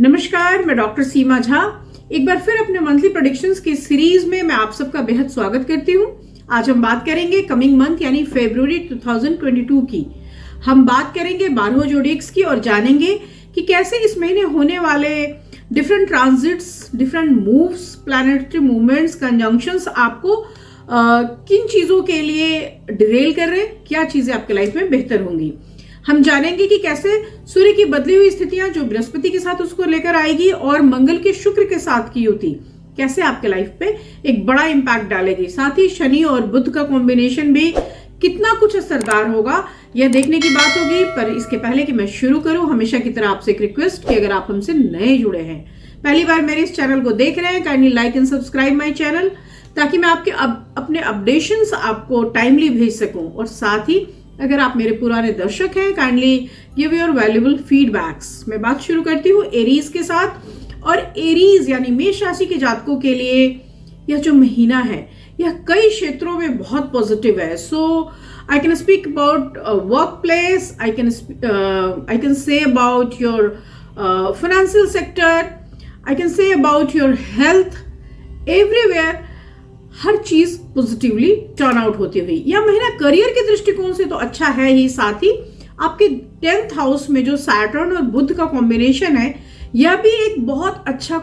नमस्कार, मैं डॉक्टर सीमा झा एक बार फिर अपने मंथली प्रेडिक्शंस की सीरीज में मैं आप सबका बेहद स्वागत करती हूँ। आज हम बात करेंगे कमिंग मंथ यानी फरवरी 2022 की। हम बात करेंगे 12 जोडिएक्स की और जानेंगे कि कैसे इस महीने होने वाले different transits, different moves, planetary movements, conjunctions आपको किन चीजों के लिए डिरेल कर रहे हैं, क्या चीजें आपके लाइफ में बेहतर होंगी। हम जानेंगे कि कैसे सूर्य की बदली हुई स्थितियां जो बृहस्पति के साथ उसको लेकर आएगी और मंगल के शुक्र के साथ की युति कैसे आपके लाइफ पे एक बड़ा इंपैक्ट डालेगी। साथ ही शनि और बुध का कॉम्बिनेशन भी कितना कुछ असरदार होगा यह देखने की बात होगी। पर इसके पहले कि मैं शुरू करूं, हमेशा की तरह आपसे एक रिक्वेस्ट कि अगर आप हमसे नए जुड़े हैं, पहली बार मेरे इस चैनल को देख रहे हैं, kindly like and subscribe my channel ताकि मैं आपके अपने अपडेशंस आपको टाइमली भेज सकूं। और साथ ही अगर आप मेरे पुराने दर्शक हैं, kindly give your valuable feedbacks. मैं बात शुरू करती हूँ एरीज के साथ। और एरीज यानी मेष राशि के जातकों के लिए यह जो महीना है यह कई क्षेत्रों में बहुत पॉजिटिव है। So I can speak about work place, I can say about your financial sector, I can say about your health, everywhere हर चीज पॉजिटिवली टर्न आउट होती हुई। यह महीना करियर के दृष्टिकोण से तो अच्छा है ही, साथ ही आपके 10th हाउस में जो सैटर्न और बुध का कॉम्बिनेशन है यह भी एक बहुत अच्छा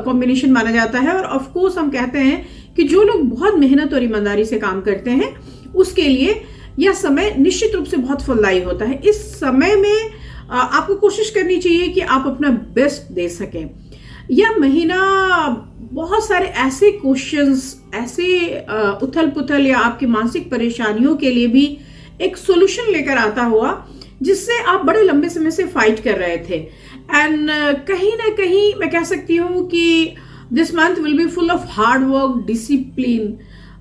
कॉम्बिनेशन माना जाता है। और ऑफ कोर्स हम कहते हैं कि जो लोग बहुत मेहनत और ईमानदारी से काम करते हैं उसके लिए यह समय निश्चित रूप से बहुत फलदायी होता है। इस समय में आपको कोशिश करनी चाहिए कि आप अपना बेस्ट दे सकें। यह महीना बहुत सारे ऐसे क्वेश्चंस, ऐसे उथल पुथल या आपकी मानसिक परेशानियों के लिए भी एक सॉल्यूशन लेकर आता हुआ जिससे आप बड़े लंबे समय से फाइट कर रहे थे। एंड कहीं ना कहीं मैं कह सकती हूँ कि this month will be full of hard work, discipline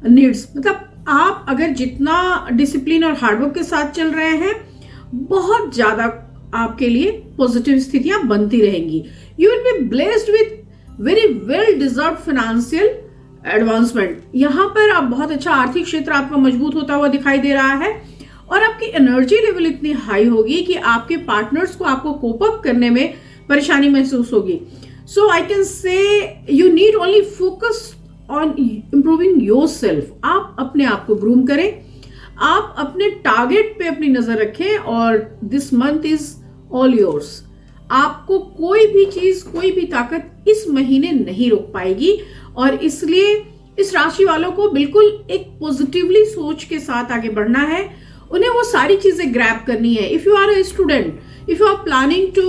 needs. मतलब आप अगर जितना डिसिप्लिन और हार्डवर्क के साथ चल रहे हैं बहुत ज्यादा आपके लिए पॉजिटिव स्थितियां बनती रहेंगी। You will be blessed with very well deserve financial advancement. यहाँ पर आप बहुत अच्छा आर्थिक क्षेत्र आपका मजबूत होता हुआ दिखाई दे रहा है और आपकी एनर्जी लेवल इतनी हाई होगी कि आपके पार्टनर्स को आपको कोप अप करने में परेशानी महसूस होगी। So I can say you need only focus on improving your self. आप अपने आप को ग्रूम करें, आप अपने टारगेट पे अपनी नजर रखें और this month is all yours. आपको कोई भी चीज, कोई भी ताकत इस महीने नहीं रोक पाएगी और इसलिए इस राशि वालों को बिल्कुल एक पॉजिटिवली सोच के साथ आगे बढ़ना है। उन्हें वो सारी चीजें ग्रैब करनी है। If you are a student, if you are planning to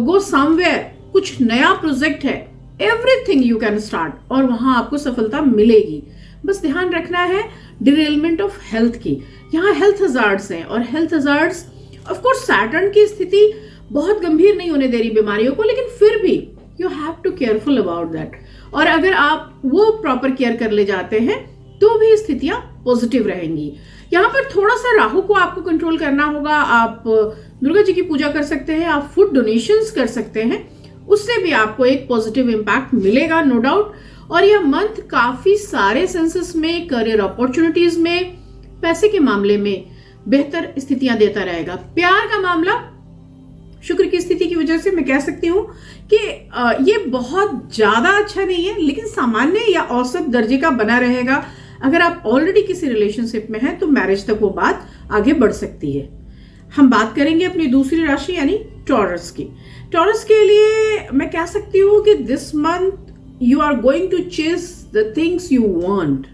go somewhere, कुछ नया प्रोजेक्ट है, एवरीथिंग यू कैन स्टार्ट और वहां आपको सफलता मिलेगी। बस ध्यान रखना है डिरेलमेंट ऑफ हेल्थ की। यहाँ हेल्थ हजार्ड्स हैं और health hazards of course Saturn की स्थिति बहुत गंभीर नहीं होने दे रही बीमारियों को, लेकिन फिर भी you have to careful about that. और अगर आप वो प्रॉपर केयर कर ले जाते हैं तो भी स्थितियां पॉजिटिव रहेंगी। यहाँ पर थोड़ा सा राहु को आपको कंट्रोल करना होगा। आप दुर्गा जी की पूजा कर सकते हैं, आप फूड डोनेशंस कर सकते हैं, उससे भी आपको एक पॉजिटिव इंपैक्ट मिलेगा नो डाउट। और यह मंथ काफी सारे सेंसेस में, करियर अपॉर्चुनिटीज में, पैसे के मामले में बेहतर स्थितियां देता रहेगा। प्यार का मामला शुक्र की स्थिति की वजह से मैं कह सकती हूँ कि ये बहुत ज्यादा अच्छा नहीं है, लेकिन सामान्य या औसत दर्जे का बना रहेगा। अगर आप ऑलरेडी किसी रिलेशनशिप में हैं तो मैरिज तक वो बात आगे बढ़ सकती है। हम बात करेंगे अपनी दूसरी राशि यानी टॉरस की। टॉरस के लिए मैं कह सकती हूँ कि this month you are going to chase the things you want.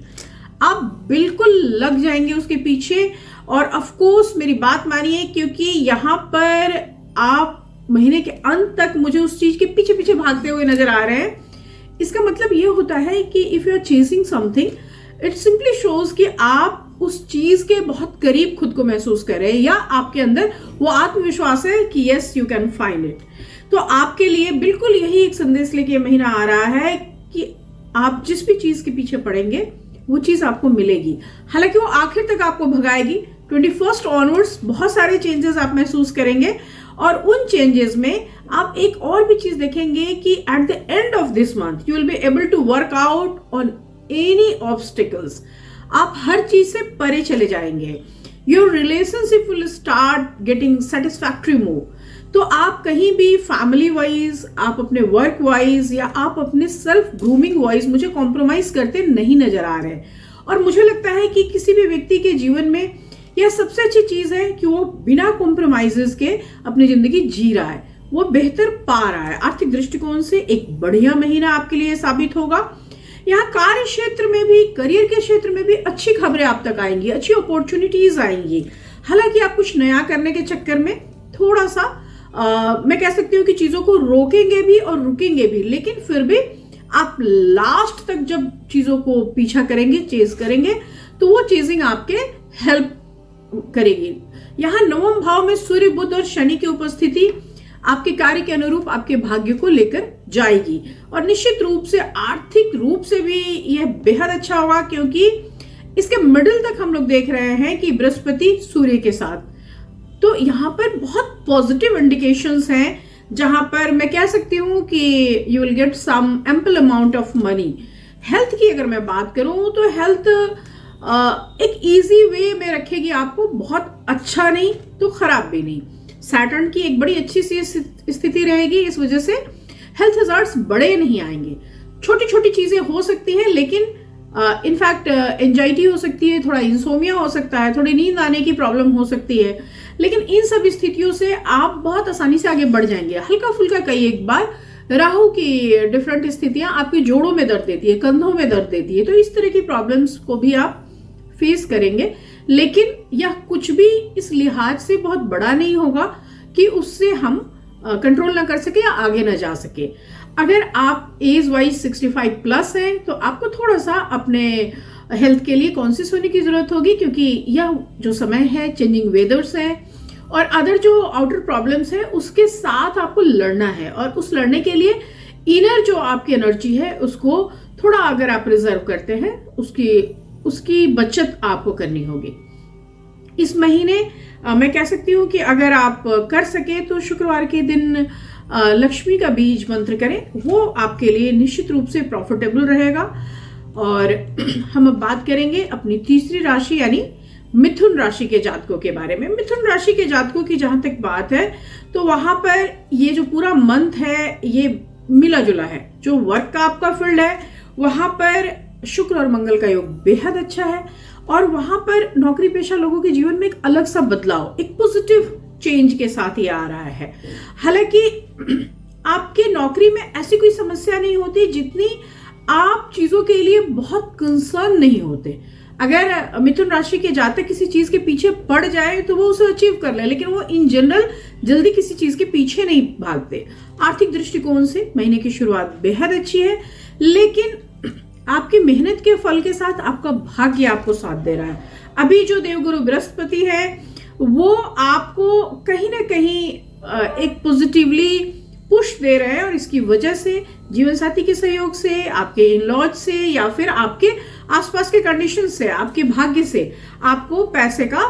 आप बिल्कुल लग जाएंगे उसके पीछे और ऑफ कोर्स मेरी बात मानिए, क्योंकि यहाँ पर आप महीने के अंत तक मुझे उस चीज के पीछे पीछे भागते हुए नजर आ रहे हैं। इसका मतलब ये होता है कि if you are chasing something, it simply shows कि आप उस चीज के बहुत करीब खुद को महसूस कर रहे हैं या आपके अंदर वो आत्मविश्वास है कि yes you can find it. तो आपके लिए बिल्कुल यही एक संदेश लेके महीना आ रहा है कि आप जिस भी चीज के पीछे पड़ेंगे वो चीज आपको मिलेगी। हालांकि वो आखिर तक आपको भगाएगी। 21st ऑनवर्ड्स बहुत सारे चेंजेस आप महसूस करेंगे और उन चेंजेस में आप एक और भी चीज देखेंगे कि at the end of this month you will be able to work out on any obstacles. आप हर चीज से परे चले जाएंगे। Your relationship will start getting satisfactory move. तो आप कहीं भी फैमिली वाइज, आप अपने वर्क वाइज या आप अपने सेल्फ ग्रूमिंग वाइज मुझे कॉम्प्रोमाइज करते नहीं नजर आ रहे। और मुझे लगता है कि किसी भी व्यक्ति के जीवन में यह सबसे अच्छी चीज है कि वो बिना कॉम्प्रोमाइजेस के अपनी जिंदगी जी रहा है, वो बेहतर पा रहा है। आर्थिक दृष्टिकोण से एक बढ़िया महीना आपके लिए साबित होगा। यहाँ कार्य क्षेत्र में भी, करियर के क्षेत्र में भी अच्छी खबरें आप तक आएंगी, अच्छी अपॉर्चुनिटीज आएंगी। हालांकि आप कुछ नया करने के चक्कर में थोड़ा सा मैं कह सकती हूँ कि चीजों को रोकेंगे भी और रुकेंगे भी, लेकिन फिर भी आप लास्ट तक जब चीजों को पीछा करेंगे, चेज करेंगे, तो वो चेजिंग आपके हेल्प करेगी। यहाँ नवम भाव में सूर्य, बुध और शनि की उपस्थिति आपके कार्य के अनुरूप आपके भाग्य को लेकर जाएगी। और निश्चित रूप से आर्थिक रूप से भी यह बेहद अच्छा होगा, क्योंकि इसके मिडिल तक हम लोग देख रहे हैं कि बृहस्पति सूर्य के साथ, तो यहाँ पर बहुत पॉजिटिव इंडिकेशंस हैं, जहां पर मैं कह सकती हूँ कि you will get some ample amount of money. Health की अगर मैं बात करूं तो हेल्थ एक इजी वे में रखेगी आपको, बहुत अच्छा नहीं तो खराब भी नहीं। सैटर्न की एक बड़ी अच्छी सी स्थिति रहेगी, इस वजह से हेल्थ हजार्ड्स बड़े नहीं आएंगे। छोटी छोटी चीजें हो सकती हैं, लेकिन इनफैक्ट एंजाइटी हो सकती है, थोड़ा इंसोमिया हो सकता है, थोड़ी नींद आने की प्रॉब्लम हो सकती है, लेकिन इन सब स्थितियों से आप बहुत आसानी से आगे बढ़ जाएंगे। हल्का फुल्का कई एक बार राहु की डिफरेंट स्थितियां आपके जोड़ों में दर्द देती है, कंधों में दर्द देती है, तो इस तरह की प्रॉब्लम्स को भी आप फेस करेंगे। लेकिन यह कुछ भी इस लिहाज से बहुत बड़ा नहीं होगा कि उससे हम कंट्रोल ना कर सके या आगे ना जा सके। अगर आप एज वाइज 65 प्लस है तो आपको थोड़ा सा अपने हेल्थ के लिए कॉन्शियस होने की जरूरत होगी, क्योंकि यह जो समय है चेंजिंग वेदर्स है और अदर जो आउटर प्रॉब्लम्स है उसके साथ आपको लड़ना है। और उस लड़ने के लिए इनर जो आपकी एनर्जी है उसको थोड़ा अगर आप रिजर्व करते हैं, उसकी बचत आपको करनी होगी। इस महीने मैं कह सकती हूँ कि अगर आप कर सके तो शुक्रवार के दिन लक्ष्मी का बीज मंत्र करें, वो आपके लिए निश्चित रूप से प्रॉफिटेबल रहेगा। और हम अब बात करेंगे अपनी तीसरी राशि यानी मिथुन राशि के जातकों के बारे में। मिथुन राशि के जातकों की जहां तक बात है तो वहां पर ये जो पूरा मंथ है ये मिला जुला है। जो वर्क का आपका फील्ड है वहां पर शुक्र और मंगल का योग बेहद अच्छा है, और वहां पर नौकरी पेशा लोगों के जीवन में एक अलग सा बदलाव, एक पॉजिटिव चेंज के साथ ही आ रहा है। हालांकि आपके नौकरी में ऐसी कोई समस्या नहीं होती जितनी आप चीजों के लिए बहुत कंसर्न नहीं होते। अगर मिथुन राशि के जातक किसी चीज के पीछे पड़ जाए तो वो उसे अचीव कर ले, लेकिन वो इन जनरल जल्दी किसी चीज के पीछे नहीं भागते। आर्थिक दृष्टिकोण से महीने की शुरुआत बेहद अच्छी है, लेकिन आपकी मेहनत के फल के साथ आपका भाग्य आपको साथ दे रहा है। अभी जो देवगुरु बृहस्पति है वो आपको कहीं ना कहीं एक पॉजिटिवली पुश दे रहे हैं, और इसकी वजह से जीवन साथी के सहयोग से, आपके इन लॉज से या फिर आपके आसपास के कंडीशन से, आपके भाग्य से आपको पैसे का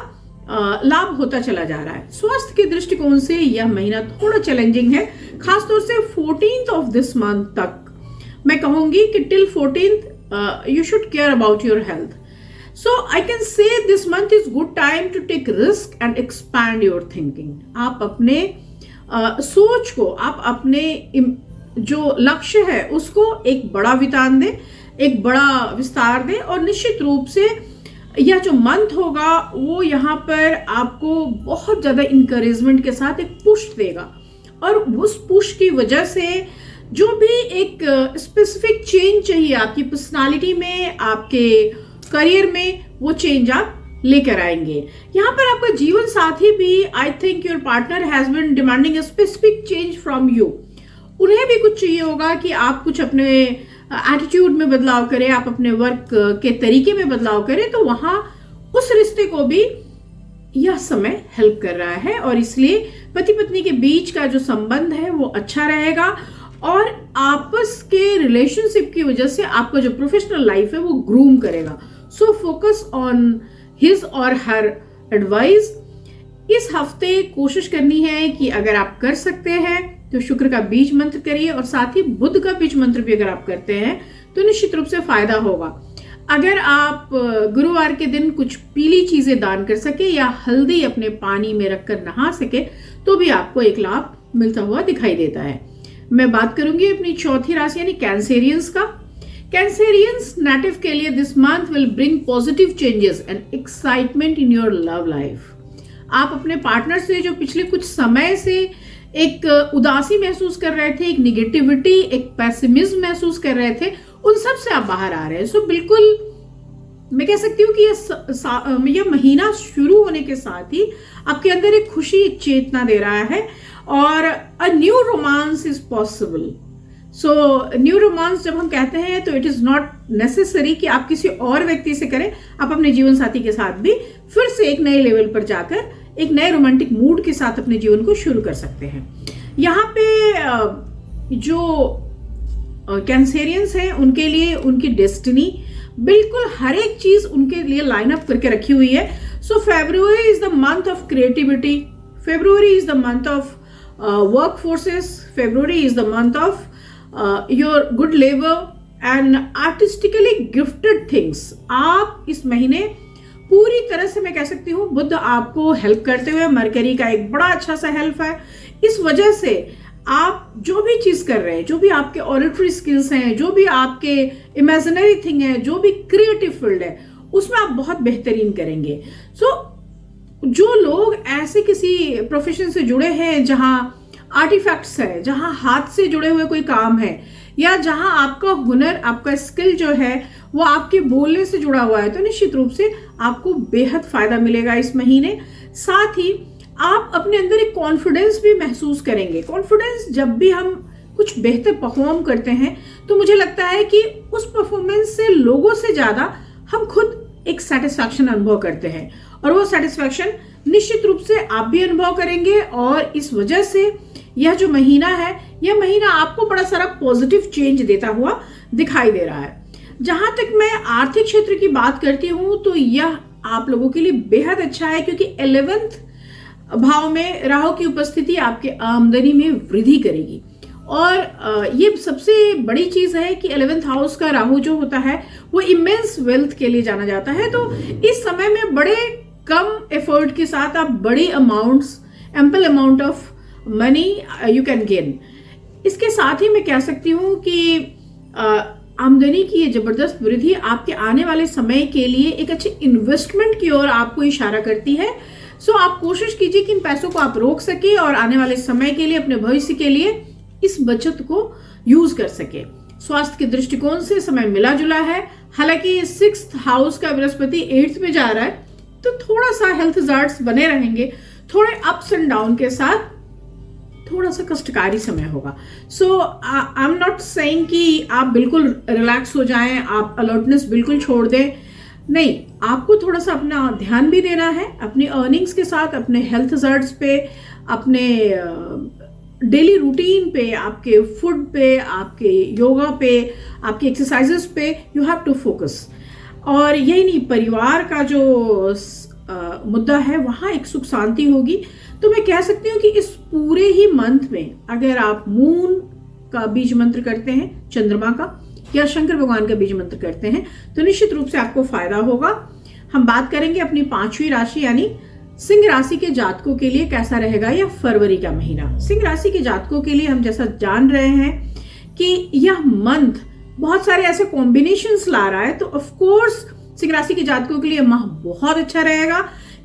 लाभ होता चला जा रहा है। स्वास्थ्य के दृष्टिकोण से यह महीना थोड़ा चैलेंजिंग है, खासतौर से 14th ऑफ दिस मंथ तक मैं कहूंगी कि till 14th you should care about your health. So I can say this month is good time to take risk and expand your thinking. आप अपने सोच को, आप अपने जो लक्ष्य है उसको एक बड़ा वितान दें, एक बड़ा विस्तार दें, और निश्चित रूप से यह जो मंथ होगा वो यहाँ पर आपको बहुत ज्यादा इंकरेजमेंट के साथ एक पुश देगा, और उस पुश की वजह से जो भी एक स्पेसिफिक चेंज चाहिए आपकी पर्सनालिटी में, आपके करियर में, वो चेंज आप लेकर आएंगे। यहाँ पर आपका जीवन साथी भी, I think your partner has been demanding a specific change from you. उन्हें भी कुछ चाहिए होगा कि आप कुछ अपने एटीट्यूड में बदलाव करें, आप अपने वर्क के तरीके में बदलाव करें, तो वहां उस रिश्ते को भी यह समय हेल्प कर रहा है, और इसलिए पति पत्नी के बीच का जो संबंध है वो अच्छा रहेगा, और आपस के रिलेशनशिप की वजह से आपका जो प्रोफेशनल लाइफ है वो ग्रूम करेगा। सो फोकस ऑन हिज और हर एडवाइस। इस हफ्ते कोशिश करनी है कि अगर आप कर सकते हैं तो शुक्र का बीज मंत्र करिए, और साथ ही बुध का बीज मंत्र भी अगर आप करते हैं तो निश्चित रूप से फायदा होगा। अगर आप गुरुवार के दिन कुछ पीली चीजें दान कर सके या हल्दी अपने पानी में रखकर नहा सके तो भी आपको एक लाभ मिलता हुआ दिखाई देता है। मैं बात करूंगी अपनी चौथी राशि यानी कैंसेरियंस का। कैंसेरियंस नेटिव के लिए this month will bring positive changes and excitement in your love life. आप अपने पार्टनर से जो पिछले कुछ समय से एक उदासी महसूस कर रहे थे, एक निगेटिविटी, एक पैसिमिज्म महसूस कर रहे थे, उन सब से आप बाहर आ रहे हैं। सो बिल्कुल मैं कह सकती हूँ कि यह महीना शुरू होने के साथ ही आपके अंदर एक खुशी, एक चेतना दे रहा है और a new romance is possible. So new romance जब हम कहते हैं तो इट इज नॉट नेसेसरी कि आप किसी और व्यक्ति से करें, आप अपने जीवन साथी के साथ भी फिर से एक नए लेवल पर जाकर एक नए रोमांटिक मूड के साथ अपने जीवन को शुरू कर सकते हैं। यहाँ पे जो कैंसेरियंस हैं उनके लिए उनकी डेस्टिनी बिल्कुल हर एक चीज उनके लिए लाइन अप करके रखी हुई है। So February is the month of creativity, February is the month of work forces, February is the month of your good labour and artistically gifted things. आप इस महीने पूरी तरह से मैं कह सकती हूँ बुध आपको हेल्प करते हुए, मरकरी का एक बड़ा अच्छा सा हेल्प है। इस वजह से आप जो भी चीज कर रहे हैं, जो भी आपके ऑडिटरी स्किल्स हैं, जो भी आपके इमेजिनरी थिंग है, जो भी क्रिएटिव फील्ड है, उसमें आप बहुत बेहतरीन करेंगे। सो जो लोग ऐसे किसी प्रोफेशन से जुड़े हैं जहां आर्टिफैक्ट्स है, जहां हाथ से जुड़े हुए कोई काम है या जहां आपका हुनर, आपका स्किल जो है वो आपके बोलने से जुड़ा हुआ है, तो निश्चित रूप से आपको बेहद फायदा मिलेगा इस महीने। साथ ही आप अपने अंदर एक कॉन्फिडेंस भी महसूस करेंगे। कॉन्फिडेंस, जब भी हम कुछ बेहतर परफॉर्म करते हैं तो मुझे लगता है कि उस परफॉर्मेंस से लोगों से ज्यादा हम खुद एक सेटिस्फैक्शन अनुभव करते हैं और वो सेटिस्फैक्शन निश्चित रूप से आप भी अनुभव करेंगे। और इस वजह से यह जो महीना है, यह महीना आपको बड़ा सारा पॉजिटिव चेंज देता हुआ दिखाई दे रहा है। जहां तक मैं आर्थिक क्षेत्र की बात करती हूं तो यह आप लोगों के लिए बेहद अच्छा है, क्योंकि 11वें भाव में राहु की उपस्थिति आपके आमदनी में वृद्धि करेगी। और ये सबसे बड़ी चीज है कि 11th हाउस का राहु जो होता है वो इमेंस वेल्थ के लिए जाना जाता है। तो इस समय में बड़े कम एफर्ट के साथ आप बड़ी amounts, ample amount of money you can gain. इसके साथ ही मैं कह सकती हूँ कि आमदनी की ये जबरदस्त वृद्धि आपके आने वाले समय के लिए एक अच्छे इन्वेस्टमेंट की ओर आपको इशारा करती है। सो आप कोशिश कीजिए कि इन पैसों को आप रोक सके और आने वाले समय के लिए, अपने भविष्य के लिए इस बचत को यूज कर सके। स्वास्थ्य के दृष्टिकोण से समय मिला जुला है। हालांकि 6th हाउस का बृहस्पति 8th में जा रहा है तो थोड़ा सा हेल्थ हजार्ड्स बने रहेंगे, थोड़े अप्स एंड डाउन के साथ थोड़ा सा कष्टकारी समय होगा। सो आई एम नॉट सेइंग कि आप बिल्कुल रिलैक्स हो जाएं, आप अलर्टनेस बिल्कुल छोड़ दें, नहीं, आपको थोड़ा सा अपना ध्यान भी देना है अपनी अर्निंग्स के साथ, अपने हेल्थ हजार्ड्स पे, अपने डेली रूटीन पे, आपके फूड पे, आपके योगा पे, आपके एक्सरसाइजेस पे यू हैव टू फोकस। और यही नहीं, परिवार का जो मुद्दा है वहां एक सुख शांति होगी। तो मैं कह सकती हूँ कि इस पूरे ही मंथ में अगर आप मून का बीज मंत्र करते हैं, चंद्रमा का, या शंकर भगवान का बीज मंत्र करते हैं तो निश्चित रूप से आपको फायदा होगा। हम बात करेंगे अपनी 5वीं राशि यानी सिंह राशि के जातकों के लिए कैसा रहेगा यह फरवरी का महीना। सिंह राशि के जातकों के लिए हम जैसा जान रहे हैं कि यह मंथ बहुत सारे ऐसे कॉम्बिनेशंस ला रहा है, तो ऑफ कोर्स सिंह राशि के जातकों के लिए माह बहुत अच्छा रहेगा,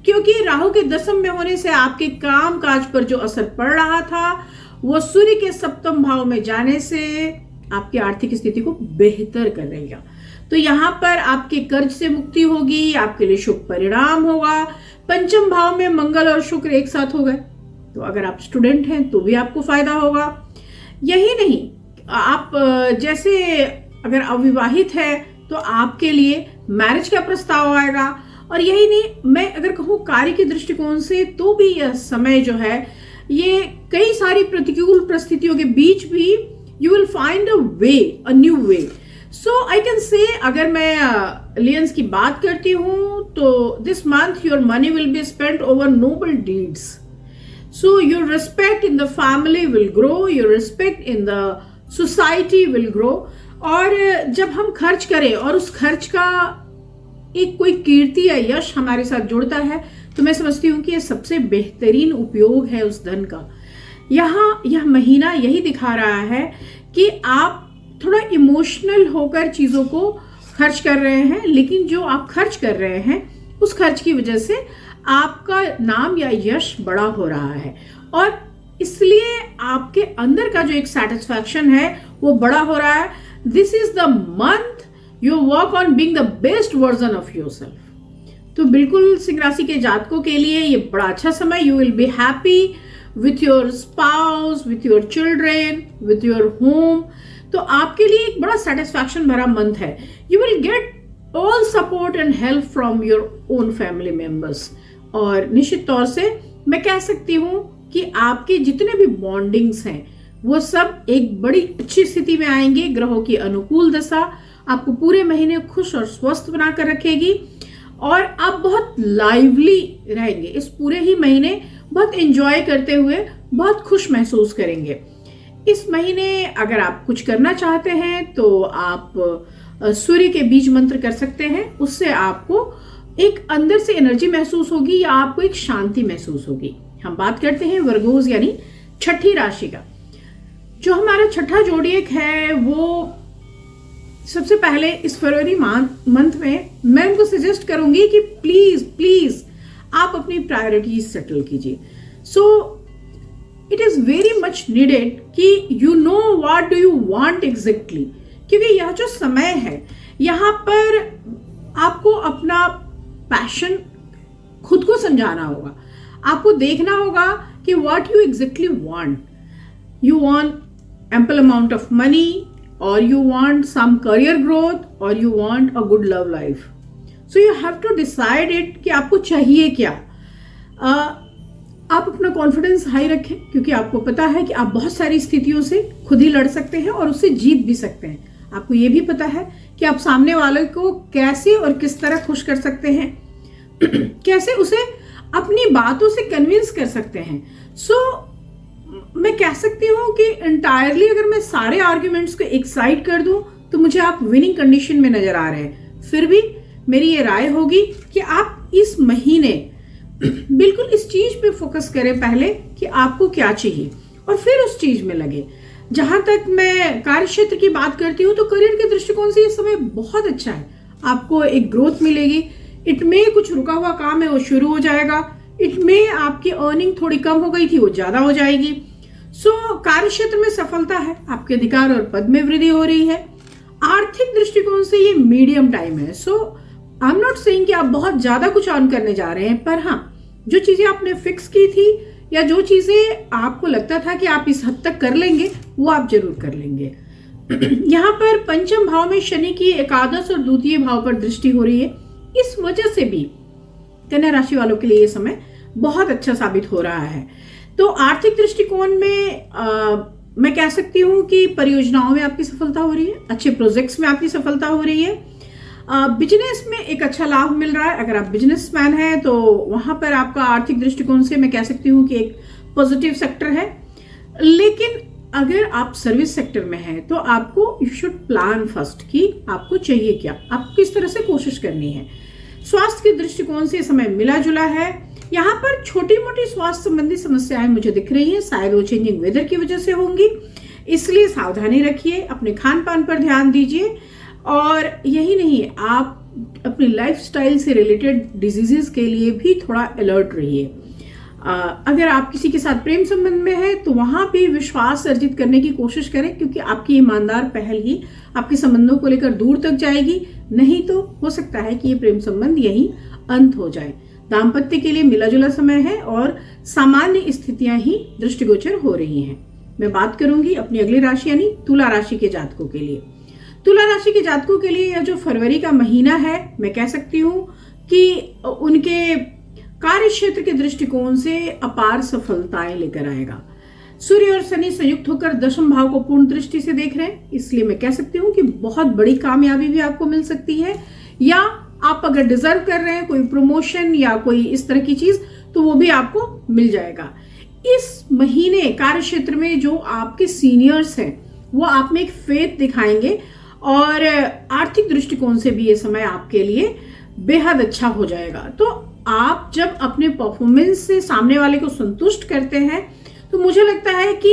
क्योंकि राहु के 10th में होने से आपके काम काज पर जो असर पड़ रहा था वो सूर्य के 7th भाव में जाने से आपकी आर्थिक स्थिति को बेहतर कर देगा। तो यहाँ पर आपके कर्ज से मुक्ति होगी, आपके लिए शुभ परिणाम होगा। 5th भाव में मंगल और शुक्र एक साथ हो गए, तो अगर आप स्टूडेंट हैं तो भी आपको फायदा होगा। यही नहीं, आप जैसे अगर अविवाहित है तो आपके लिए मैरिज का प्रस्ताव आएगा। और यही नहीं, मैं अगर कहूँ कार्य के दृष्टिकोण से तो भी यह समय जो है ये कई सारी प्रतिकूल परिस्थितियों के बीच भी you will find a way, a new way. So I can say, अगर मैं लियंस की बात करती हूँ तो this month your money will be spent over noble deeds. So your respect in the family will grow, your respect in the society will grow. और जब हम खर्च करें और उस खर्च का एक कोई कीर्ति या यश हमारे साथ जुड़ता है तो मैं समझती हूँ कि ये सबसे बेहतरीन उपयोग है उस धन का। यहाँ यह महीना यही दिखा रहा है कि आप थोड़ा इमोशनल होकर चीज़ों को खर्च कर रहे हैं, लेकिन जो आप खर्च कर रहे हैं उस खर्च की वजह से आपका नाम या यश बड़ा हो रहा है और इसलिए आपके अंदर का जो एक सेटिस्फैक्शन है वो बड़ा हो रहा है। This is the month you work on being the best version of yourself. तो बिल्कुल सिंह राशि के जातकों के लिए ये बड़ा अच्छा समय। You will be happy with your spouse, with your children, with your home. तो आपके लिए एक बड़ा सेटिस्फैक्शन भरा मंथ है। You will get all support and help from your own family members. और निश्चित तौर से मैं कह सकती हूँ कि आपके जितने भी बॉन्डिंग्स हैं वो सब एक बड़ी अच्छी स्थिति में आएंगे। ग्रहों की अनुकूल दशा आपको पूरे महीने खुश और स्वस्थ बनाकर रखेगी और आप बहुत लाइवली रहेंगे। इस पूरे ही महीने बहुत एंजॉय करते हुए बहुत खुश महसूस करेंगे। इस महीने अगर आप कुछ करना चाहते हैं तो आप सूर्य के बीज मंत्र कर सकते हैं। उससे आपको एक अंदर से एनर्जी महसूस होगी या आपको एक शांति महसूस होगी। हम बात करते हैं वर्गोज यानी छठी राशि का। जो हमारा छठा जोड़िएक है वो सबसे पहले इस फरवरी मंथ में मैं उनको सजेस्ट करूंगी कि प्लीज प्लीज आप अपनी प्रायोरिटीज सेटल कीजिए। So it is very much needed कि you know what do you want exactly, क्योंकि यह जो समय है यहाँ पर आपको अपना पैशन खुद को समझाना होगा। आपको देखना होगा कि what you exactly want. You want ample amount of money or you want some career growth or you want a good love life. So you have to decide it कि आपको चाहिए क्या। आप अपना कॉन्फिडेंस हाई रखें क्योंकि आपको पता है कि आप बहुत सारी स्थितियों से खुद ही लड़ सकते हैं और उससे जीत भी सकते हैं। आपको ये भी पता है कि आप सामने वाले को कैसे और किस तरह खुश कर सकते हैं कैसे उसे अपनी बातों से कन्विंस कर सकते हैं। मैं कह सकती हूँ कि इंटायरली अगर मैं सारे आर्ग्यूमेंट्स को एक साइड कर दूं तो मुझे आप विनिंग कंडीशन में नजर आ रहे हैं। फिर भी मेरी ये राय होगी कि आप इस महीने बिल्कुल इस चीज पे फोकस करें पहले कि आपको क्या चाहिए और फिर उस चीज में लगे। जहां तक मैं कार्य क्षेत्र की बात करती हूँ तो करियर के दृष्टिकोण से ये समय बहुत अच्छा है। आपको एक ग्रोथ मिलेगी। इट में कुछ रुका हुआ काम है वो शुरू हो जाएगा। इट में आपकी अर्निंग थोड़ी कम हो गई थी वो ज्यादा हो जाएगी। कार्य क्षेत्र में सफलता है। आपके अधिकार और पद में वृद्धि हो रही है। आर्थिक दृष्टिकोण से ये मीडियम टाइम है। आई एम नॉट सेइंग कि आप बहुत ज्यादा कुछ अर्न करने जा रहे हैं, पर हाँ जो चीजें आपने फिक्स की थी या जो चीजें आपको लगता था कि आप इस हद तक कर लेंगे वो आप जरूर कर लेंगे। यहाँ पर पंचम भाव में शनि की एकादश और द्वितीय भाव पर दृष्टि हो रही है। इस वजह से भी कन्या राशि वालों के लिए ये समय बहुत अच्छा साबित हो रहा है। तो आर्थिक दृष्टिकोण में मैं कह सकती हूँ कि परियोजनाओं में आपकी सफलता हो रही है। अच्छे प्रोजेक्ट्स में आपकी सफलता हो रही है। बिजनेस में एक अच्छा लाभ मिल रहा है। अगर आप बिजनेसमैन हैं तो वहां पर आपका आर्थिक दृष्टिकोण से मैं कह सकती हूँ कि एक पॉजिटिव सेक्टर है। लेकिन अगर आप सर्विस सेक्टर में हैं तो आपको यू शुड प्लान फर्स्ट कि आपको चाहिए क्या, आपको किस तरह से कोशिश करनी है। स्वास्थ्य के दृष्टिकोण से समय मिला जुला है। यहाँ पर छोटी मोटी स्वास्थ्य संबंधी समस्याएं मुझे दिख रही हैं। शायद वो चेंजिंग वेदर की वजह से होंगी, इसलिए सावधानी रखिए। अपने खान पान पर ध्यान दीजिए और यही नहीं, आप अपनी लाइफस्टाइल से रिलेटेड डिजीजेस के लिए भी थोड़ा अलर्ट रहिए। अगर आप किसी के साथ प्रेम संबंध में है तो वहां भी विश्वास अर्जित करने की कोशिश करें, क्योंकि आपकी ईमानदार पहल ही आपके संबंधों को लेकर दूर तक जाएगी। नहीं तो हो सकता है कि ये प्रेम संबंध यही अंत हो जाए। दाम्पत्य के लिए मिला जुला समय है और सामान्य स्थितियां ही दृष्टिगोचर हो रही हैं। मैं बात करूंगी अपनी अगली राशि यानी तुला राशि के जातकों के लिए। तुला राशि के जातकों के लिए यह जो फरवरी का महीना है मैं कह सकती हूँ कि उनके कार्य क्षेत्र के दृष्टिकोण से अपार सफलताएं लेकर आएगा। सूर्य और शनि संयुक्त होकर दशम भाव को पूर्ण दृष्टि से देख रहे हैं, इसलिए मैं कह सकती हूँ कि बहुत बड़ी कामयाबी भी आपको मिल सकती है। या आप अगर डिजर्व कर रहे हैं कोई प्रमोशन या कोई इस तरह की चीज तो वो भी आपको मिल जाएगा। इस महीने कार्य क्षेत्र में जो आपके सीनियर्स हैं वो आप में एक फेथ दिखाएंगे और आर्थिक दृष्टिकोण से भी ये समय आपके लिए बेहद अच्छा हो जाएगा। तो आप जब अपने परफॉर्मेंस से सामने वाले को संतुष्ट करते हैं तो मुझे लगता है कि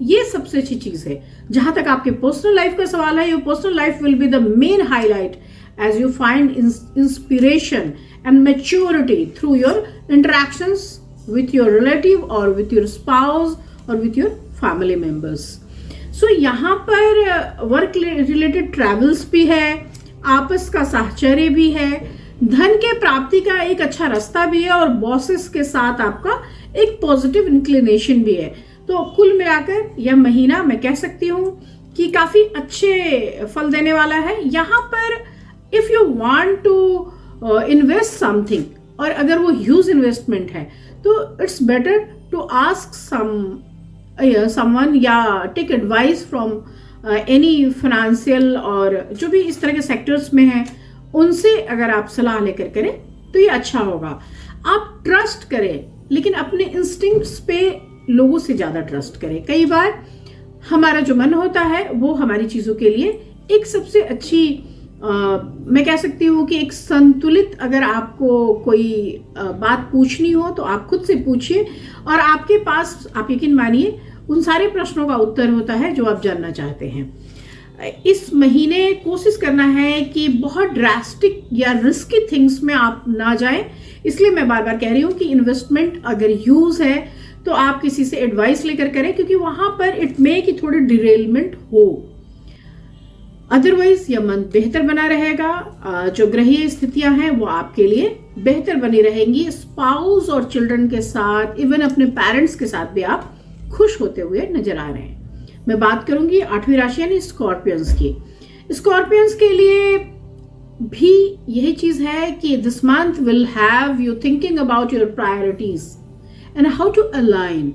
ये सबसे अच्छी चीज है। जहां तक आपके पर्सनल लाइफ का सवाल है, your personal life will be the main highlight as you find inspiration and maturity through your interactions with your relative or with your spouse or with your family members. So यहाँ पर work related travels भी है, आपस का साहचर्य भी है, धन के प्राप्ति का एक अच्छा रास्ता भी है और बॉसेस के साथ आपका एक पॉजिटिव इंक्लिनेशन भी है। तो कुल मिलाकर यह महीना मैं कह सकती हूँ कि काफी अच्छे फल देने वाला है। यहाँ पर if you want to invest something, और अगर वो ह्यूज इन्वेस्टमेंट है तो it's better to ask someone या take advice from any financial और जो भी इस तरह के सेक्टर्स में है उनसे अगर आप सलाह लेकर करें तो ये अच्छा होगा। आप ट्रस्ट करें लेकिन अपने इंस्टिंक्ट्स पे लोगों से ज्यादा ट्रस्ट करें। कई बार हमारा जो मन होता है वो हमारी चीजों के लिए एक सबसे अच्छी मैं कह सकती हूँ कि एक संतुलित, अगर आपको कोई बात पूछनी हो तो आप खुद से पूछिए और आपके पास आप यकीन मानिए उन सारे प्रश्नों का उत्तर होता है जो आप जानना चाहते हैं। इस महीने कोशिश करना है कि बहुत ड्रास्टिक या रिस्की थिंग्स में आप ना जाएं, इसलिए मैं बार बार कह रही हूँ कि इन्वेस्टमेंट अगर यूज है तो आप किसी से एडवाइस लेकर करें, क्योंकि वहां पर इट मे की थोड़ी डिरेलमेंट हो। अदरवाइज यह मंथ बेहतर बना रहेगा। जो ग्रहीय स्थितियां हैं वो आपके लिए बेहतर बनी रहेंगी। स्पाउस और चिल्ड्रन के साथ, इवन अपने पेरेंट्स के साथ भी आप खुश होते हुए नजर आ रहे हैं। मैं बात करूंगी 8वीं राशि यानी स्कॉर्पियंस की। स्कॉर्पियंस के लिए भी यही चीज है कि this month will have you thinking about your priorities and how to align.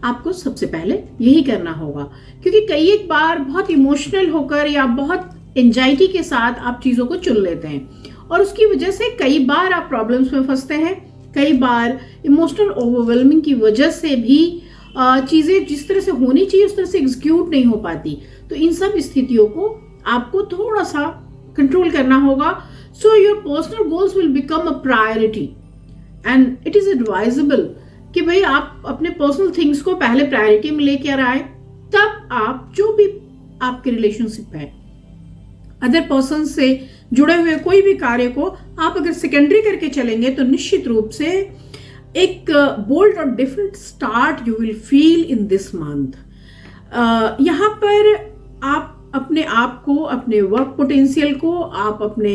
आपको सबसे पहले यही करना होगा, क्योंकि कई एक बार बहुत इमोशनल होकर या बहुत एंजाइटी के साथ आप चीजों को चुन लेते हैं और उसकी वजह से कई बार आप प्रॉब्लम्स में फंसते हैं। कई बार इमोशनल ओवरवेलमिंग की वजह से भी चीजें जिस तरह से होनी चाहिए उस तरह से एग्जीक्यूट नहीं हो पाती। तो इन सब स्थितियों को आपको थोड़ा सा कंट्रोल करना होगा। So your personal goals will become a priority and it is advisable कि भाई आप अपने पर्सनल थिंग्स को पहले प्रायोरिटी में लेकर आए, तब आप जो भी आपके रिलेशनशिप है अदर पर्सन से जुड़े हुए कोई भी कार्य को आप अगर सेकेंडरी करके चलेंगे तो निश्चित रूप से एक बोल्ड और different start you will feel in this month. यहाँ पर आप अपने आप को, अपने वर्क पोटेंशियल को, आप अपने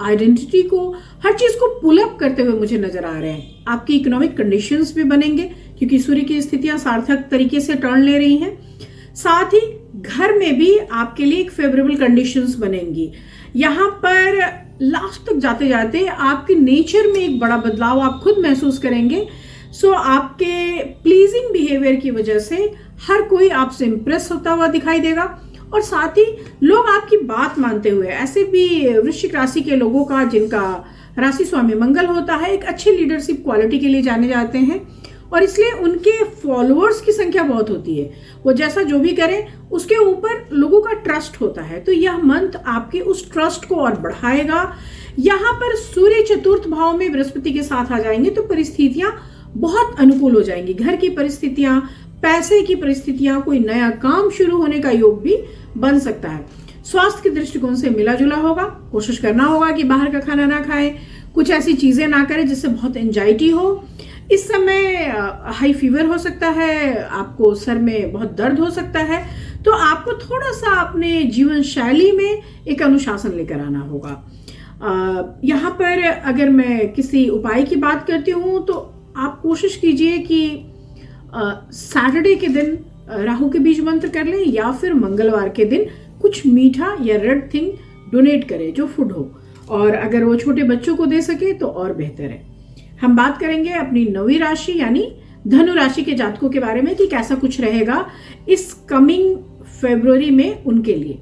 आइडेंटिटी को, हर चीज को पुल अप करते हुए मुझे नजर आ रहे हैं। आपकी इकोनॉमिक कंडीशंस भी बनेंगे क्योंकि सूर्य की स्थितियां सार्थक तरीके से टर्न ले रही हैं। साथ ही घर में भी आपके लिए एक फेवरेबल कंडीशंस बनेंगी। यहाँ पर लास्ट तक जाते जाते आपके नेचर में एक बड़ा बदलाव आप खुद महसूस करेंगे। सो आपके प्लीजिंग बिहेवियर की वजह से हर कोई आपसे इंप्रेस होता हुआ दिखाई देगा और साथ ही लोग आपकी बात मानते हुए, ऐसे भी वृश्चिक राशि के लोगों का जिनका राशि स्वामी मंगल होता है, एक अच्छी लीडरशिप क्वालिटी के लिए जाने जाते हैं और इसलिए उनके फॉलोअर्स की संख्या बहुत होती है। वो जैसा जो भी करें उसके ऊपर लोगों का ट्रस्ट होता है। तो यह मंथ आपके उस ट्रस्ट को और बढ़ाएगा। यहाँ पर सूर्य चतुर्थ भाव में बृहस्पति के साथ आ जाएंगे तो परिस्थितियां बहुत अनुकूल हो जाएंगी। घर की परिस्थितियां, पैसे की परिस्थितियां, कोई नया काम शुरू होने का योग भी बन सकता है। स्वास्थ्य के दृष्टिकोण से मिला जुला होगा। कोशिश करना होगा कि बाहर का खाना ना खाएं, कुछ ऐसी चीजें ना करें जिससे बहुत एंजाइटी हो। इस समय हाई फीवर हो सकता है, आपको सर में बहुत दर्द हो सकता है, तो आपको थोड़ा सा अपने जीवन शैली में एक अनुशासन लेकर आना होगा। यहाँ पर अगर मैं किसी उपाय की बात करती हूँ तो आप कोशिश कीजिए कि सैटरडे के दिन राहु के बीज मंत्र कर लें या फिर मंगलवार के दिन कुछ मीठा या रेड थिंग डोनेट करें जो फूड हो, और अगर वो छोटे बच्चों को दे सके तो और बेहतर है। हम बात करेंगे अपनी 9वीं राशि यानी धनु राशि के जातकों के बारे में कि कैसा कुछ रहेगा इस कमिंग फरवरी में उनके लिए।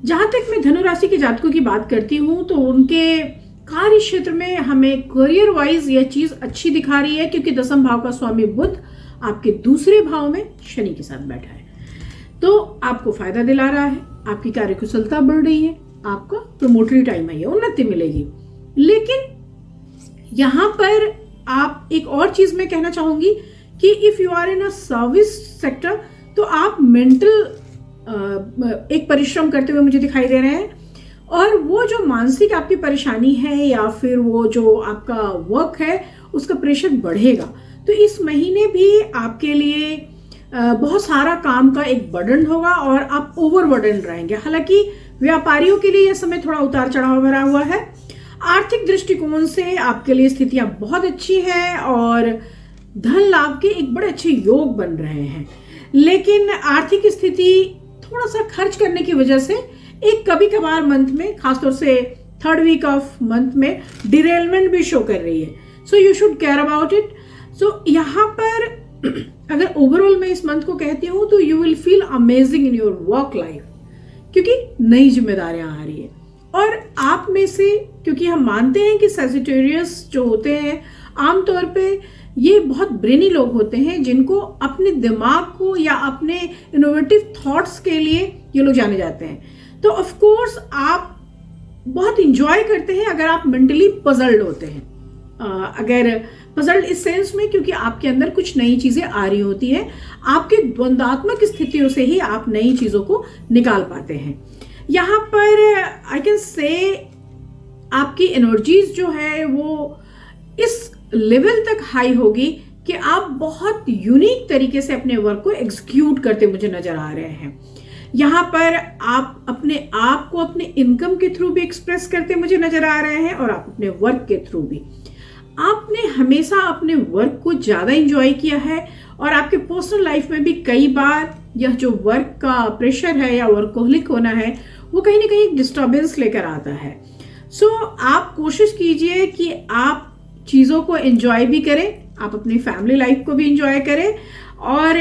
जहां तक मैं धनु राशि के जातकों की बात करती हूं तो उनके कार्य क्षेत्र में हमें करियर वाइज यह चीज अच्छी दिखा रही है, क्योंकि 10वें भाव का स्वामी बुध आपके दूसरे भाव में शनि के साथ बैठा है, तो आपको फायदा दिला रहा है। आपकी कार्यकुशलता बढ़ रही है, आपका प्रमोटरी टाइम है, उन्नति मिलेगी। लेकिन यहां पर आप एक और चीज मैं कहना चाहूंगी कि if you are in a service sector तो आप मेंटल एक परिश्रम करते हुए मुझे दिखाई दे रहे हैं, और वो जो मानसिक आपकी परेशानी है या फिर वो जो आपका वर्क है उसका प्रेशर बढ़ेगा। तो इस महीने भी आपके लिए बहुत सारा काम का एक बर्डन होगा और आप ओवर बर्डन रहेंगे। हालांकि व्यापारियों के लिए यह समय थोड़ा उतार चढ़ाव भरा हुआ है। आर्थिक दृष्टिकोण से आपके लिए स्थितियां बहुत अच्छी हैं और धन लाभ के एक बड़े अच्छे योग बन रहे हैं। लेकिन आर्थिक स्थिति थोड़ा सा खर्च करने की वजह से एक कभी कभार मंथ में, खासतौर से 3rd वीक ऑफ मंथ में डिरेलमेंट भी शो कर रही है। So you should care about it. So यहाँ पर अगर ओवरऑल मैं इस मंथ को कहती हूँ तो you will feel amazing in your work life, क्योंकि नई जिम्मेदारियां आ रही है। और आप में से, क्योंकि हम मानते हैं कि सेजिटेरियस जो होते हैं आमतौर पे ये बहुत ब्रेनी लोग होते हैं, जिनको अपने दिमाग को या अपने इनोवेटिव थॉट्स के लिए ये लोग जाने जाते हैं। तो ऑफ कोर्स आप बहुत इंजॉय करते हैं अगर आप मेंटली पजल्ड होते हैं। अगर पजल्ड इस सेंस में, क्योंकि आपके अंदर कुछ नई चीजें आ रही होती हैं, आपके द्वंद्वात्मक स्थितियों से ही आप नई चीजों को निकाल पाते हैं। यहाँ पर आई कैन से आपकी एनर्जीज जो है वो इस लेवल तक हाई होगी कि आप बहुत यूनिक तरीके से अपने वर्क को एग्जीक्यूट करते मुझे नजर आ रहे हैं। यहाँ पर आप अपने आप को अपने इनकम के थ्रू भी एक्सप्रेस करते मुझे नजर आ रहे हैं और आप अपने वर्क के थ्रू भी। आपने हमेशा अपने वर्क को ज्यादा एंजॉय किया है और आपके पर्सनल लाइफ में भी कई बार यह जो वर्क का प्रेशर है या वर्कोहलिक होना है वो कहीं ना कहीं डिस्टर्बेंस लेकर आता है। सो आप कोशिश कीजिए कि आप चीजों को एंजॉय भी करें, आप अपनी फैमिली लाइफ को भी एंजॉय करें और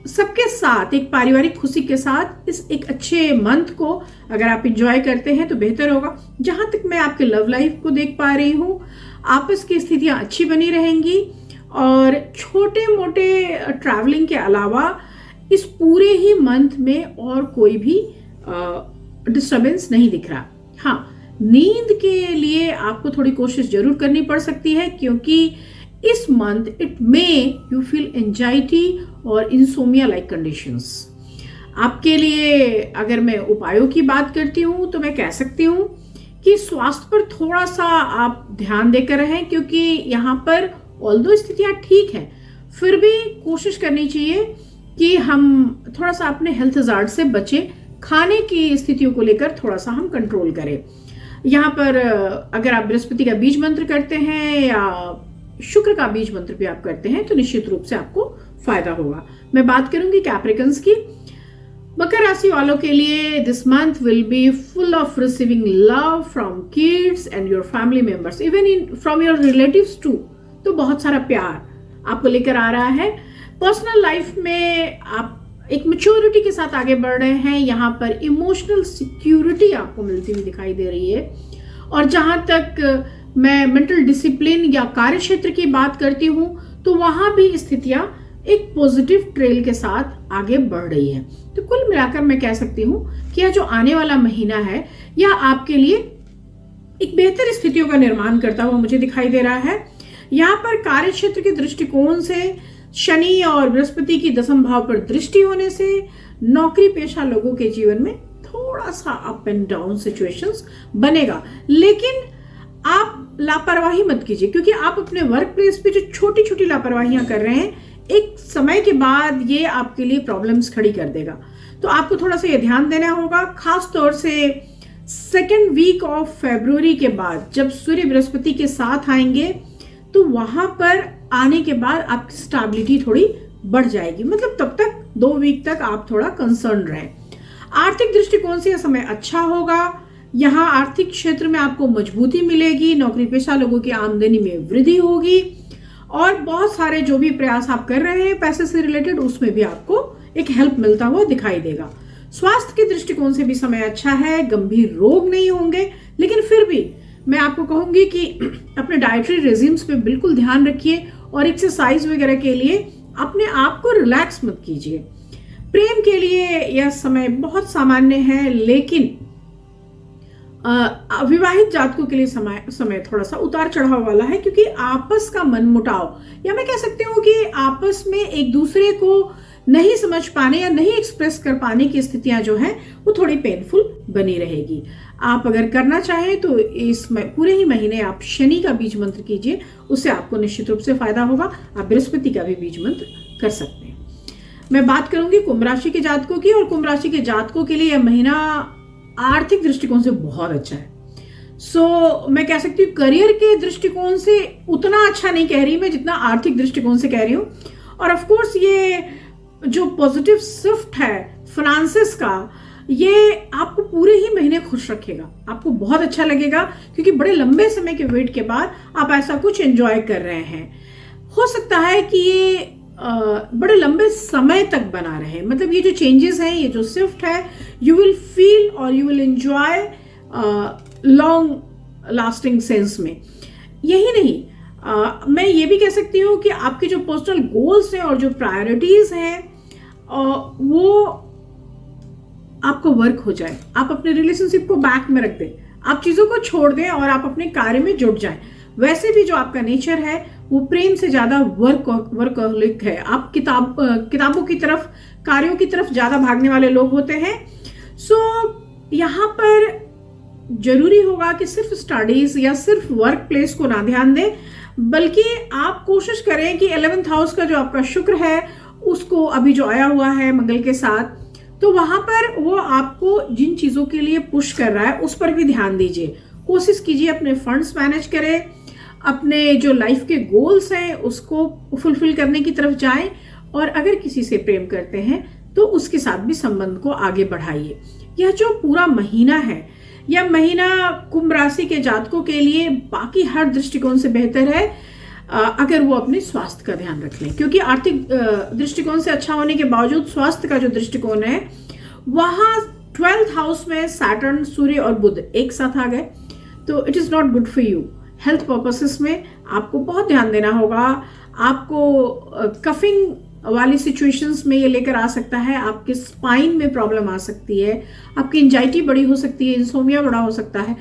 सबके साथ एक पारिवारिक खुशी के साथ इस एक अच्छे मंथ को अगर आप एंजॉय करते हैं तो बेहतर होगा। जहां तक मैं आपके लव लाइफ को देख पा रही हूँ, आपस की स्थितियां अच्छी बनी रहेंगी और छोटे मोटे ट्रैवलिंग के अलावा इस पूरे ही मंथ में और कोई भी डिस्टर्बेंस नहीं दिख रहा। हाँ, नींद के लिए आपको थोड़ी कोशिश जरूर करनी पड़ सकती है, क्योंकि इस month it may you feel anxiety और इंसोमिया लाइक कंडीशंस। आपके लिए अगर मैं उपायों की बात करती हूँ तो मैं कह सकती हूँ कि स्वास्थ्य पर थोड़ा सा आप ध्यान देकर रहें, क्योंकि यहाँ पर ऑल्दो स्थितियाँ ठीक हैं फिर भी कोशिश करनी चाहिए कि हम थोड़ा सा अपने हेल्थ हजार्ड से बचें। खाने की स्थितियों को लेकर थोड़ा सा हम कंट्रोल करें। यहाँ पर अगर आप बृहस्पति का बीज मंत्र करते हैं या शुक्र का बीज मंत्र भी आप करते हैं तो निश्चित रूप से आपको फायदा होगा। मैं बात करूंगी कैप्रिकन्स की। मकर राशि वालों के लिए this month will be full of receiving love from kids and your family members, even in from your relatives too. तो बहुत सारा प्यार आपको लेकर आ रहा है। पर्सनल लाइफ में आप एक मैच्योरिटी के साथ आगे बढ़ रहे हैं। यहाँ पर इमोशनल सिक्योरिटी आपको मिलती हुई दिखाई दे रही है। और जहां तक मैं मेंटल डिसिप्लिन या कार्य क्षेत्र की बात करती हूँ तो वहां भी स्थितियां एक पॉजिटिव ट्रेल के साथ आगे बढ़ रही है। तो कुल मिलाकर मैं कह सकती हूँ कि यह जो आने वाला महीना है यह आपके लिए एक बेहतर स्थितियों का निर्माण करता हुआ मुझे दिखाई दे रहा है। यहाँ पर कार्य क्षेत्र के दृष्टिकोण से शनि और बृहस्पति की दशम भाव पर दृष्टि होने से नौकरी पेशा लोगों के जीवन में थोड़ा सा अप एंड डाउन सिचुएशंस बनेगा, लेकिन आप लापरवाही मत कीजिए, क्योंकि आप अपने वर्क प्लेस पे जो छोटी छोटी लापरवाहियां कर रहे हैं एक समय के बाद ये आपके लिए प्रॉब्लम्स खड़ी कर देगा। तो आपको थोड़ा सा ये ध्यान देना होगा, खास तौर से 2nd वीक ऑफ फरवरी के बाद जब सूर्य बृहस्पति के साथ आएंगे तो वहां पर आने के बाद आपकी स्टेबिलिटी थोड़ी बढ़ जाएगी। मतलब तब तक 2 वीक तक आप थोड़ा कंसर्न रहें। आर्थिक दृष्टिकोण से यह समय अच्छा होगा। यहाँ आर्थिक क्षेत्र में आपको मजबूती मिलेगी, नौकरी पेशा लोगों की आमदनी में वृद्धि होगी और बहुत सारे जो भी प्रयास आप कर रहे हैं पैसे से रिलेटेड उसमें भी आपको एक हेल्प मिलता हुआ दिखाई देगा। स्वास्थ्य के दृष्टिकोण से भी समय अच्छा है, गंभीर रोग नहीं होंगे, लेकिन फिर भी मैं आपको कहूंगी कि अपने डाइटरी रेजिम्स पे बिल्कुल ध्यान रखिए और एक्सरसाइज वगैरह के लिए अपने आप को रिलैक्स मत कीजिए। प्रेम के लिए यह समय बहुत सामान्य है, लेकिन विवाहित जातकों के लिए समय थोड़ा सा उतार चढ़ाव वाला है, क्योंकि आपस का मनमुटाव, या मैं कह सकती हूँ कि आपस में एक दूसरे को नहीं समझ पाने या नहीं एक्सप्रेस कर पाने की स्थितियां जो हैं वो थोड़ी पेनफुल बनी रहेगी। आप अगर करना चाहें तो इस पूरे ही महीने आप शनि का बीज मंत्र कीजिए, उससे आपको निश्चित रूप से फायदा होगा। आप बृहस्पति का भी बीज मंत्र कर सकते हैं। मैं बात करूंगी कुंभ राशि के जातकों की, और कुंभ राशि के जातकों के लिए यह महीना आर्थिक दृष्टिकोण से बहुत अच्छा है। मैं कह सकती हूँ करियर के दृष्टिकोण से उतना अच्छा नहीं कह रही मैं, जितना आर्थिक दृष्टिकोण से कह रही हूँ। और ऑफ कोर्स ये जो पॉजिटिव शिफ्ट है फाइनेंसेस का, ये आपको पूरे ही महीने खुश रखेगा, आपको बहुत अच्छा लगेगा, क्योंकि बड़े लंबे समय के वेट के बाद आप ऐसा कुछ एंजॉय कर रहे हैं। हो सकता है कि ये बड़े लंबे समय तक बना रहे, मतलब ये जो चेंजेस हैं, ये जो शिफ्ट है, यू विल फील और you will enjoy long lasting sense में। यही नहीं, मैं ये भी कह सकती हूँ कि आपके जो पर्सनल गोल्स हैं और जो प्रायोरिटीज हैं वो आपको वर्क हो जाए, आप अपने रिलेशनशिप को बैक में रख दें, आप चीजों को छोड़ दें और आप अपने कार्य में जुट जाएं। वैसे भी जो आपका नेचर है वो प्रेम से ज्यादा वर्कहोलिक है। आप किताबों की तरफ, कार्यों की तरफ ज्यादा भागने वाले लोग होते हैं। यहाँ पर जरूरी होगा कि सिर्फ स्टडीज या सिर्फ वर्क प्लेस को ना ध्यान दें, बल्कि आप कोशिश करें कि 11th हाउस का जो आपका शुक्र है उसको अभी जो आया हुआ है मंगल के साथ, तो वहां पर वो आपको जिन चीजों के लिए पुश कर रहा है उस पर भी ध्यान दीजिए। कोशिश कीजिए अपने फंड्स मैनेज करें, अपने जो लाइफ के गोल्स हैं उसको फुलफिल करने की तरफ जाएं, और अगर किसी से प्रेम करते हैं तो उसके साथ भी संबंध को आगे बढ़ाइए। यह जो पूरा महीना है, यह महीना कुंभ राशि के जातकों के लिए बाकी हर दृष्टिकोण से बेहतर है अगर वो अपने स्वास्थ्य का ध्यान रख लें, क्योंकि आर्थिक दृष्टिकोण से अच्छा होने के बावजूद स्वास्थ्य का जो दृष्टिकोण है वहां 12th हाउस में सैटर्न, सूर्य और बुध एक साथ आ गए, तो it is not good for you. Health purposes में आपको बहुत ध्यान देना होगा। आपको कफिंग वाली सिचुएशंस में ये लेकर आ सकता है, आपके स्पाइन में प्रॉब्लम आ सकती है, आपकी एंजाइटी बड़ी हो सकती है, इंसोमिया बड़ा हो सकता है।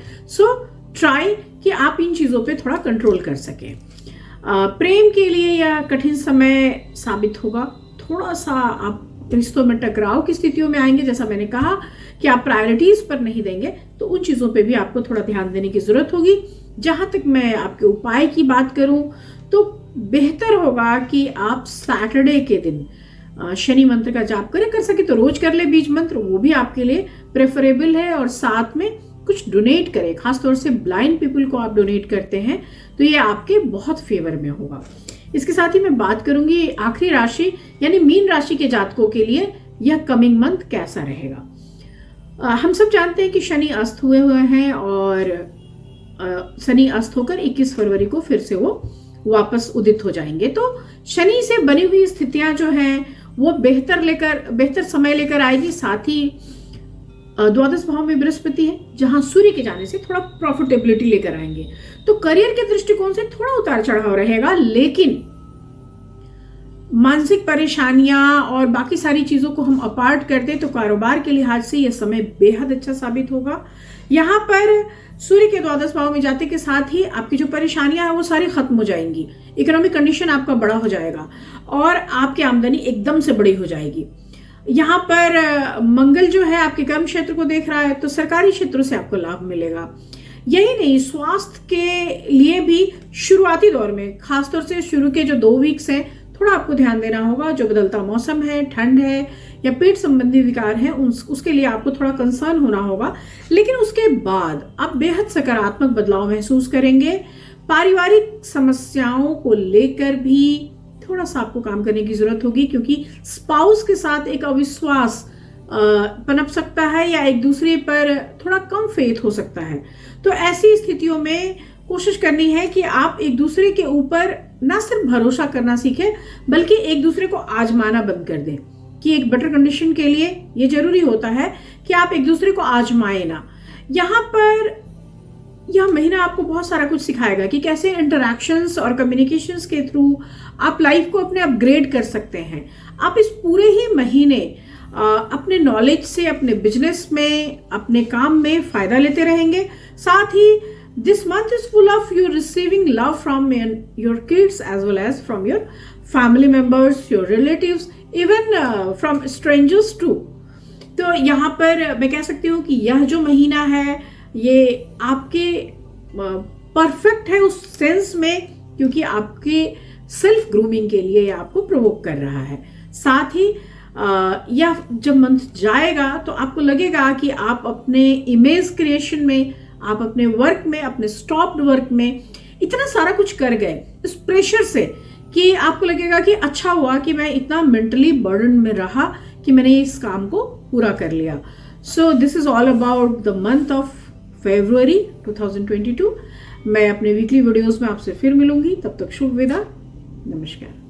ट्राई कि आप इन चीजों पे थोड़ा कंट्रोल कर सकें। प्रेम के लिए यह कठिन समय साबित होगा। थोड़ा सा आप रिश्तों में टकराव की स्थितियों में आएंगे, जैसा मैंने कहा कि आप प्रायोरिटीज पर नहीं देंगे, तो उन चीजों पे भी आपको थोड़ा ध्यान देने की जरूरत होगी। जहां तक मैं आपके उपाय की बात करूं तो बेहतर होगा कि आप सैटरडे के दिन शनि मंत्र का जाप करें, कर सके तो रोज कर ले बीज मंत्र, वो भी आपके लिए प्रेफरेबल है। और साथ में कुछ डोनेट करें, खासतौर से ब्लाइंड पीपल को आप डोनेट करते हैं तो ये आपके बहुत फेवर में होगा। इसके साथ ही मैं बात करूंगी आखिरी राशि यानी मीन राशि के जातकों के लिए यह कमिंग मंथ कैसा रहेगा। हम सब जानते हैं कि शनि अस्त हुए हैं और शनि अस्त होकर 21 फरवरी को फिर से वो वापस उदित हो जाएंगे। तो शनि से बनी हुई स्थितियां जो हैं वो बेहतर समय लेकर आएगी। साथ ही द्वादश भाव में बृहस्पति है, जहां सूर्य के जाने से थोड़ा प्रॉफिटेबिलिटी लेकर आएंगे। तो करियर के दृष्टिकोण से थोड़ा उतार चढ़ाव रहेगा, लेकिन मानसिक परेशानियां और बाकी सारी चीजों को हम अपार्ट कर दें तो कारोबार के लिहाज से यह समय बेहद अच्छा साबित होगा। यहाँ पर सूर्य के द्वादश भाव में जाते के साथ ही आपकी जो परेशानियां हैं वो सारी खत्म हो जाएंगी। इकोनॉमिक कंडीशन आपका बड़ा हो जाएगा और आपकी आमदनी एकदम से बड़ी हो जाएगी। यहाँ पर मंगल जो है आपके कर्म क्षेत्र को देख रहा है, तो सरकारी क्षेत्रों से आपको लाभ मिलेगा। यही नहीं, स्वास्थ्य के लिए भी शुरुआती दौर में, खासतौर से शुरू के जो 2 वीक्स हैं, थोड़ा आपको ध्यान देना होगा। जो बदलता मौसम है, ठंड है या पेट संबंधी विकार है, उसके लिए आपको थोड़ा कंसर्न होना होगा। लेकिन उसके बाद आप बेहद सकारात्मक बदलाव महसूस करेंगे। पारिवारिक समस्याओं को लेकर भी थोड़ा सा आपको काम करने की जरूरत होगी, क्योंकि स्पाउस के साथ एक अविश्वास पनप सकता है या एक दूसरे पर थोड़ा कम फेथ हो सकता है। तो ऐसी स्थितियों में कोशिश करनी है कि आप एक दूसरे के ऊपर ना सिर्फ भरोसा करना सीखें, बल्कि एक दूसरे को आजमाना बंद कर दें। कि एक बेटर कंडीशन के लिए ये जरूरी होता है कि आप एक दूसरे को आजमाएं ना। यहाँ पर यह महीना आपको बहुत सारा कुछ सिखाएगा कि कैसे इंटरैक्शंस और कम्युनिकेशंस के थ्रू आप लाइफ को अपने अपग्रेड कर सकते हैं। आप इस पूरे ही महीने अपने नॉलेज से अपने बिजनेस में, अपने काम में फायदा लेते रहेंगे। साथ ही this month is full of you receiving love from your kids as well as from your family members, your relatives, even from strangers too. तो यहाँ पर मैं कह सकती हूँ कि यह जो महीना है ये आपके परफेक्ट है उस सेंस में, क्योंकि आपके सेल्फ ग्रूमिंग के लिए आपको प्रोवोक कर रहा है। साथ ही यह जब मंथ जाएगा तो आपको लगेगा कि आप अपने इमेज क्रिएशन में, आप अपने वर्क में, अपने स्टॉप्ड वर्क में इतना सारा कुछ कर गए इस प्रेशर से कि आपको लगेगा कि अच्छा हुआ कि मैं इतना मेंटली बर्डन में रहा कि मैंने इस काम को पूरा कर लिया। So this is all about the month of February 2022। मैं अपने वीकली वीडियोस में आपसे फिर मिलूंगी, तब तक शुभ विदा, नमस्कार।